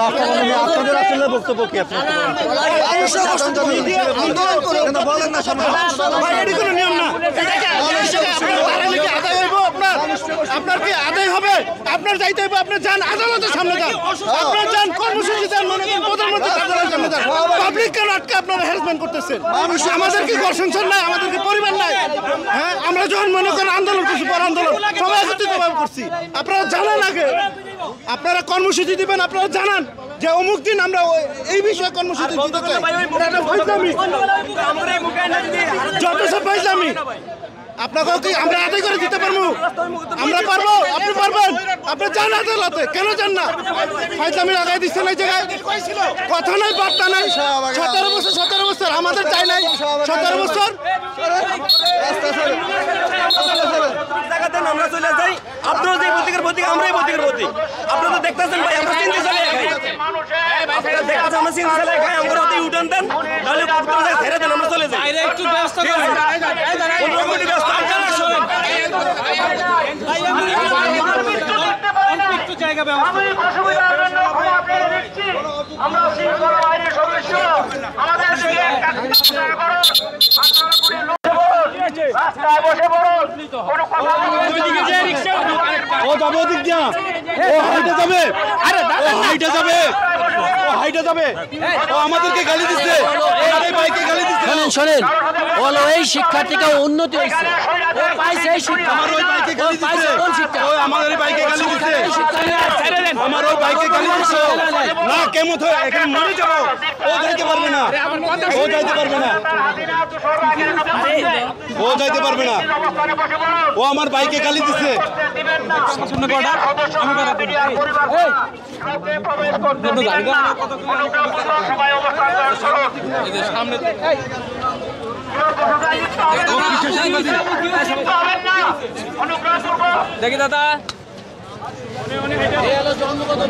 আপনাদের আসলে বক্তব্য কি? বলেন না, নিয়ম না। আপনার কি আদায় হবে? আপনার যাইতে হবে, আপনার যান আদালতের সামনে যান, আপনার যান কর্মসূচি যান, মনে করেন প্রধানমন্ত্রী আদালতের সামনে যান। পাবলিক কেন আটকে আপনারা হ্যারাসমেন্ট করতেছেন? আমাদের কি ঘর-সংসার নাই? আমাদের কি পরিবার নাই? হ্যাঁ, আমরা যখন মনে করেন আন্দোলন করছি, পর আন্দোলন সবাই একত্রিতভাবে করছি। আপনারা জানান আগে, আপনারা কর্মসূচি দিবেন, আপনারা জানান যে অমুক দিন আমরা এই বিষয়ে কর্মসূচি দিতে চাই। যত সব ফাইজলামি আপনাকেও কি আমরা আদায় করে দিতে পারবো? আমরা পারবো, আপনি পারবেন। আপনি যান আদালতে, কেন যান না? ফাইজলামি লাগাই দিচ্ছেন এই জায়গায়, কথা নাই বার্তা নাই। 17 বছর আমাদের চাই নাই, 17 বছর আমরা চলে যাই। আপনারা যে প্রতীকের প্রতীক, আমরাই প্রতীকের প্রতীক। আপনারা তো দেখতেছেন ভাই, আমরা চিন্তা চালাই খাই, আপনারা দেখতেছেন আমরা চিন্তা চালাই খাই। আমরা ওতে উঠান দেন, নাহলে ছেড়ে দেন, আমরা চলে যাই। একটু ব্যস্ত করেন, ও যাবে ওদিক দিয়া, ও হাইটে যাবে, ও হাইটে যাবে, ও হাইটে যাবে, ও আমাদেরকে গালি দিচ্ছে, এই ভাইকে গালি দিচ্ছে। শোনেন, বলো এই শিক্ষার্থীকে উন্নতি হয়েছে, ও পাইছে এই শিক্ষা। আমার ওই ভাইকে গালি দিচ্ছে, ও আমাদের ভাইকে গালি দিচ্ছে, আমার ওই ভাইকে গালি দিচ্ছে। না কেমন হয়, এখানে মরে যাবো, ও যাইতে পারবে না, ও যাইতে পারবে না, ও যাইতে পারবে না, ও আমার ভাইকে গালি দিচ্ছে। দেখি দাদা, জন্মগত